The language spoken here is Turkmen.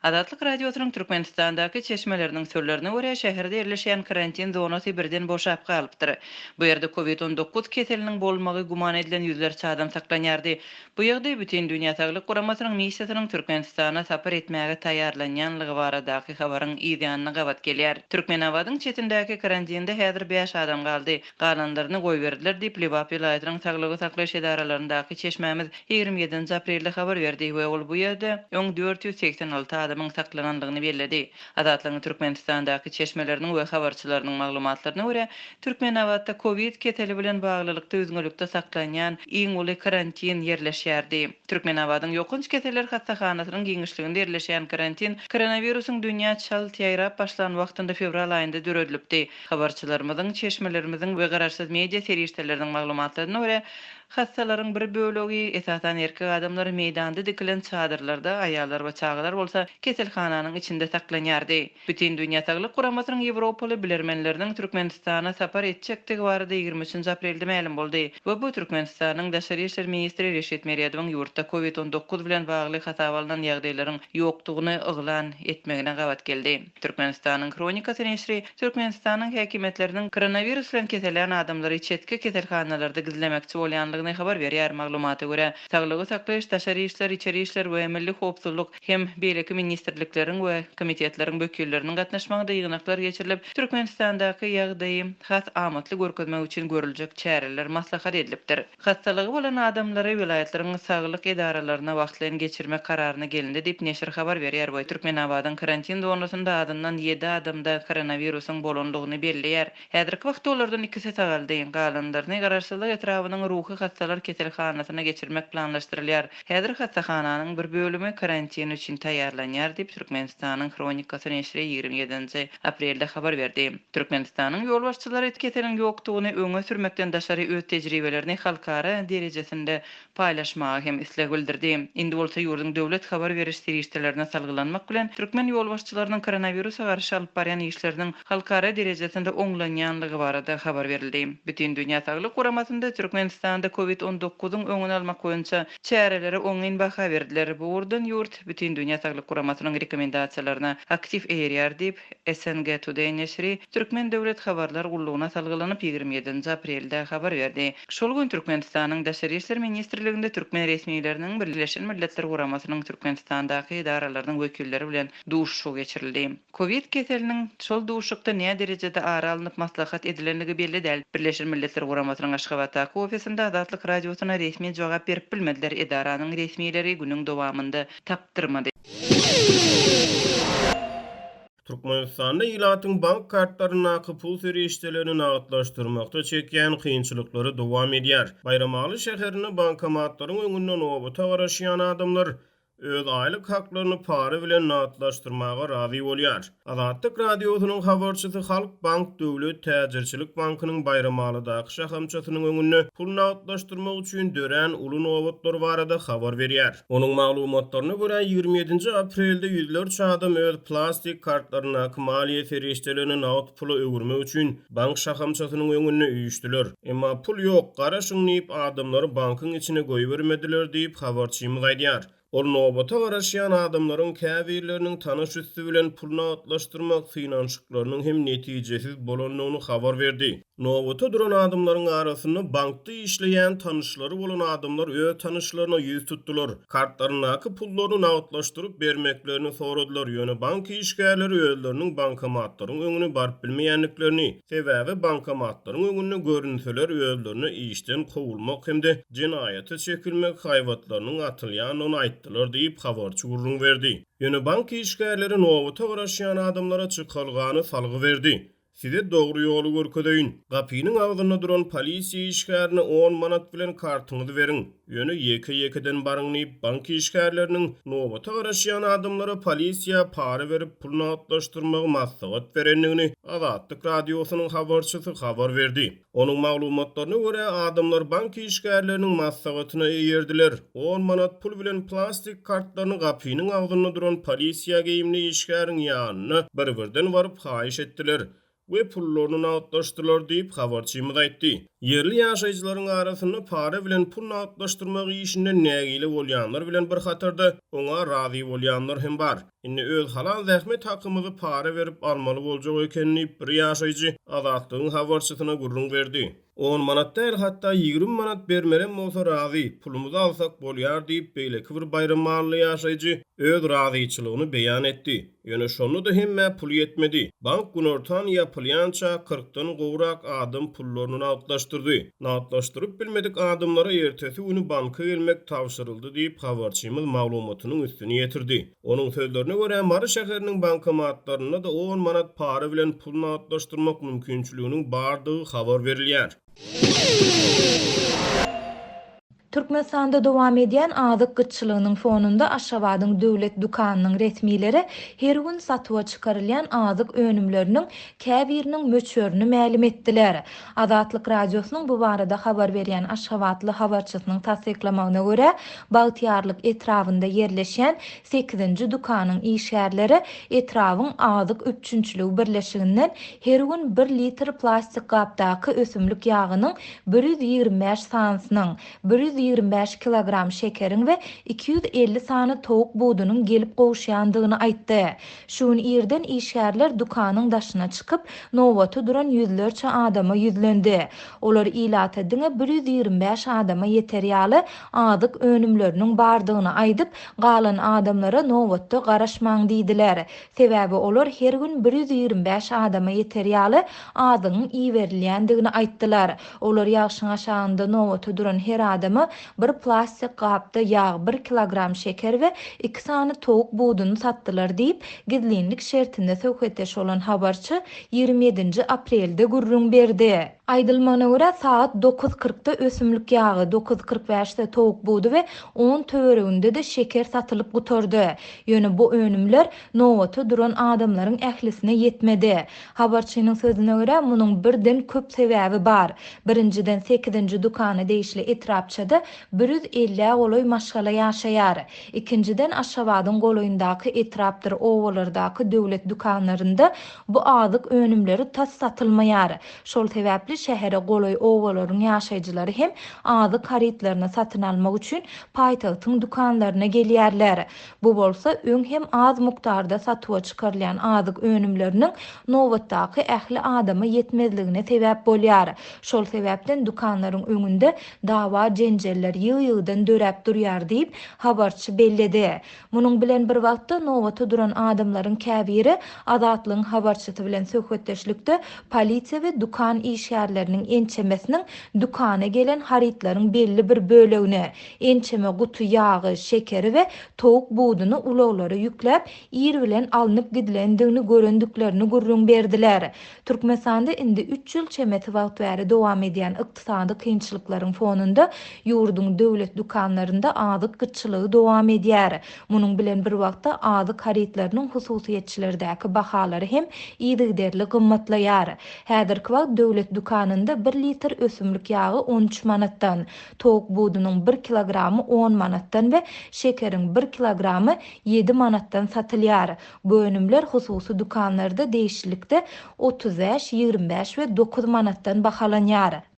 Adatlyk radiosynyň Türkmenistandaky çeşmeleriniň sürlerine görä şäherde ýerleşýän karantin zonasy birden boşap galypdyr. Bu ýerde COVID-19 keseliniň bolmagy guman edilen ýüzlerçe adam saklanýardy. Bu ýagdaý bütün dünýä Saglyk Guramasynyň missiýasynyň Türkmenistana sapar etmäge taýýarlanýanlygy baradaky habaryň ýa-da gabat gelýär. Türkmenabadyň çetindäki karantinde häzir 5 adam galdy. Galanlaryny goýberdiler diýip Liwap vilayatynyň saglygy saklaş edaralaryndäki çeşmämiz 27 aprelde habar berdi we ol bu ýerde 486 adamyň saklananlygyny bellädi. Adatlyň Türkmenistandaky çeşmeleriniň we habarçylarynyň maglumatlaryna görä, Türkmenabadda COVID keteli bilen baglylykda üzgünlükde saklanýan iň uly karantin ýerleşýärdi. Türkmenabadyň ýokunç keteler hastakanasynyň giňişliginde ýerleşýän karantin koronawirusyň dünýä çal täýrap başlan wagtynda fevral aýynda döredilipdi. Habarçylarymyzyň, çeşmelerimiziň we garaşsyz media serişleriniň maglumatlaryna görä, hastalaryň bir bölegi esasan erkek adamlar meýdanda dikilen çadırlarda, aýallar we çaglar bolsa keselhananyň içinde saklanýardy. Bütün dünýä Saglyk Guramasynyň Ýewropaly bilermenleriniň Türkmenistana sapar etjektigi barada 23 aprelde ma'lum boldy. We bu Türkmenistanyň Daşary işler ministri Reşit Merýadowyň ýurtda COVID-19 bilen bagly hasap alynan ýagdaýlaryň ýokdugyny yglan etmegine gabat geldi. Türkmenistanyň kronikasy neşri Türkmenistanyň häkimetleriniň koronavirus bilen keselän adamlary çetki keselhanalarda gizlemekçi bolýanlygyny habar berýär. Maglumaty görä, Saglygy saklaýyş, Daşary işler, içeri işler we milli howpsuzlyk hem beýleki ministrlikleriň we komitetleriň wekilleriniň gatnaşmagyda ýygnaklar geçirilip, Türkmenistandaky ýagdaýy has amatly görkezmek üçin görüljek çäreler maslahat edilipdir. Hastalygy bolan adamlary vilayatylaryň saglyk edaralaryna wagtlaryny geçirmek kararyna gelindi diýip neşir habar berýär. Bu Türkmenabadyň karantin zonasynda adamdan 7 adamda koronawirusyň bolanlygyny belliýär. Häzirki wagtda olardan 2 sagaldy. Galanlaryny garaşsyzlyk etrabynyň ruhy hastalar keselhanasyna geçirmek planlaşdyrylýar. Häzir hastahananyň bir bölümi karantin üçin taýýarlanýar diýip Türkmenistanyň kronikasy neşri 27 aprelde habar berdi. Türkmenistanyň ýol başçylary keselin ýokdugyny öňe sürmekden daşary öz tejribelerini halkara derejesinde paýlaşmagy hem isleg bildirdi. Indi bolsa ýurdun döwlet habar beriş serişlerine salgylanmak bilen Türkmen ýol başçylarynyň koronawirusa garşy alyp barýan işleriniň halkara derejesinde oňlanýanlygy barada habar berildi. Bütün dünýä Saglyk Guramasynda Türkmenistanda COVID-19'un öňüni almak boýunça çäreleri oňyn baha berdiler. Bu urdan ýurt bütün dünýä Saglyk Guramasynyň rekomendasiýalaryna aktiv eýerýär diýip SNG Today neşri Türkmen döwlet habarlar gullugyna salgylanyp 27 aprelde habar berdi. Şol gün Türkmenistanyň Daşary işler ministrliginde Türkmen resmiýetleriniň Birleşen Milletler Guramasynyň Türkmenistandaky edaralarynyň wekilleri bilen duşuşy geçirildi. COVID keseliniň şol duşukda näme derejede ara alınıp maslahat edilenligi belli däl. Birleşen Milletler Guramasynyň Aşgabatdaky ofisinde Adatlyk radiosyna resmi jogap berip bilmediler. Edaranyň resmiýetleri günüň dowamında tapdyrmady. Türkmenistanda ýylatyň bank kartlaryna pul serişdelerini nagatlaşdyrmakda çekýän kynçylyklary dowam edýär. Bayramaly şäherine bankomatlaryň öňünden obata garaşýan adamlar öz aýlyk haklaryny para bilen nagatlaşdyrmaga razy bolýar. Adatlyk radiosynyň habarçysy Halk Bank Döwlet Täzirçilik Bankynyň Bayramalydaky şahamçasynyň öňünde pul nagatlaşdyrmak üçin dören uly nowatlar barada habar berýär. Onuň maglumatlaryna görä 27 aprelde ýüzlerçe adam öz plastik kartlaryna maliýe serişdelerini nagat pula öwürmek üçin bank şahamçasynyň öňünde üýüşdiler. Emma pul ýok, garaşyň diýip adamlary bankyň içine goýbermediler diýip habarçymyz aýdýar. Ol nowata garaşýan adamlaryň käbirleriniň tanış üstü bilen pul nagatlaşdyrmak synançyklarynyň hem netijesiz bolanlygyny habar berdi. Nowata duran adamlaryň arasynda bankda işleýän tanışlary bolan adamlar öz tanışlaryna ýüz tutdular. Kartlarynaky pullary nagatlaşdyryp bermeklerini soradylar. Ýöne bank işgärleri özleriniň bankomatlaryň öňüne baryp bilmeýänliklerini, sebäbi bankomatlaryň öňünde görünseler özlerini işden kowulmak hemde jinaýata çekilmek haýwatlarynyň atylýanyny aýtdylar diýip habarçy gurrun berdi. Ýöne bank işgärleri nowata garaşýan adamlara çykalgany salgy berdi. Size doğru ýoly görkedeýin. Gapynyň agzyna duran polisiýa işgärine 10 manat bilen kartyňyzy beriň. Ýöne ýeke-ýekeden barňyp bank işgärleriniň nowata garaşýan adamlara polisiýa para berip pul nagatlaşdyrmagy maslahat berenligini Adatlyk radiosynyň habarçysy habar berdi. Onuň maglumatlaryna görä adamlar bank işgärleriniň maslahatyna eýerdiler. 10 manat pul bilen plastik kartlaryny gapynyň agzyna duran polisiýa geýimli işgäriň ýanyna bir-birden baryp haýyş etdiler. we pullarını nağıtlaştırlar diýip habarçymyz aýtdy. Yerli ýaşaýjylaryň arasynda para bilen pul nağıtlaşdyrmak işinde nägili bolýanlar bilen bir hatarda oňa razy bolýanlar hem bar. Indi öz halal zähmet hakymyzy para berip almaly boljak ekenini bir ýaşaýjy Azatlygyň habarçysyna gurrun berdi. 10 manat değil hatta 20 manat bermeren bolsa razy, pulumuzy alsak bolýar diýip beýleki bir bayramly ýaşaýjy öz razyçylygyny beýan etdi. Ýöne şonu da hemme pul yetmedi. Bank günortan ýapylýança 40-dan gowrak adam pullaryny nağıtlaşdyrdy. Nağıtlaşdyryp bilmedik adamlara ertesi günü banka gelmek tawşyryldy diýip habarçymyz maglumatynyň üstüne ýetirdi. Onuň sözlerine görä Mary şäheriniň bankomatlaryna da 10 manat para bilen pul nağıtlaşdyrmak mümkinçiliginiň bardygy habar berilýär. Türkmenistanda dowam edýän azyk gytçylygynyň fonunda Aşgabatyň döwlet dukanynyň resmileri her gün satýa çykarylýan azyk önümleriniň käbiriniň möçörünü ma'lum etdiler. Azatlyk radiosynyň bu barada habar berýän Aşgabatly habarçysynyň tasdiklamagyna görä, Bagtyarlyk etrafynda yerleşen 8-nji dukanyň işgärleri etrawyň azyk öpçünçüligi birleşiginden her gün 1 litr plastik gapdaky ösümlik ýagynyň 125 sansynyň 125 kilogram şekeriň we 250 sany towuk budunyň gelip gowşýandygyny aýtdy. Şuň ýerden işgärler dukanyň daşyna çykyp, nowaty duran ýüzlerçe adama ýüzlendi. Olar ilat ediňe 125 adama ýeterýaly azyk önümleriniň bardygyny aýdyp, galan adamlara nowatda garaşmaň diýdiler. Sebäbi olar her gün 125 adama ýeterýaly azygyň iýerilýändigini aýtdylar. Olar ýagşyň aşagynda nowaty duran her adama bir plastik gapda yağ 1 kilogram şeker we 2 sany towuk buduny satdylar diýip gizlenlik şertinde söhbetdeş olan habarçy 27 aprelde gurrun berdi. Aýdylmagyna görä saat 9:40-da ösümlik ýagy, 9:45-de towuk budu we 10 töwereginde de şeker satylyp gutardy. Ýöne bu önümler nowaty duran adamlaryň ählisine ýetmedi. Habarçynyň sözüne görä munyň birden köp sebäbi bar. Birinciden 8-nji dukany deýişli etrapçada 150 goloy maşgala ýaşaýar. İkinciden Aşgabatyň goloýundaky etrapdyr owalardaky döwlet dukanlarynda bu azyk önümleri tas satylmaýar. Şol sebäpli şähere goloy owalaryň ýaşaýjylary hem azyk haritlaryny satyn almak üçin paýtagtyň dukanlaryna gelýärler. Bu bolsa öň hem az mukdarda satyğa çykarylýan azyk önümleriniň nowatdaky ähli adama ýetmezligine sebäp bolýar. Şol sebäpden dukanlaryň öňünde dawa jenjeller ýygy-ýygydan döräp durýar diýip habarçy belledi. Munyň bilen bir wagtda nowaty duran adamlaryň käbiri Azatlygyň habarçysy bilen söhbetdeşlikde polisiýa we dukan işgärleriniň ençemesiniň dukana gelen haritlaryň belli bir bölegini, ençeme gutu ýagy, şekeri we towuk buduny ulaglara ýükläp, ýer bilen alınıp gidilendigini görendiklerini gurrun berdiler. Türkmenistanda indi 3 ýyl çemeti wagt bäri dowam edýän ykdysady kynçylyklaryň fonunda ýurdun döwlet dukanlarynda azyk gytçylygy dowam edýär. Munyň bilen bir wagtda azyk haritlarynyň hususiýetçilerdäki bahalary hem ýygyderli gymmatlaýar. Häzirki wagt döwlet dukanynda 1 litr ösümlik ýagy 13 manatdan, towuk budunyň 1 kilogramy 10 manatdan we şekeriň 1 kilogramy 7 manatdan satylýar. Bu önümler hususy dukanlarda değişiklikde 35, 25 we 9 manatdan bahalanýar.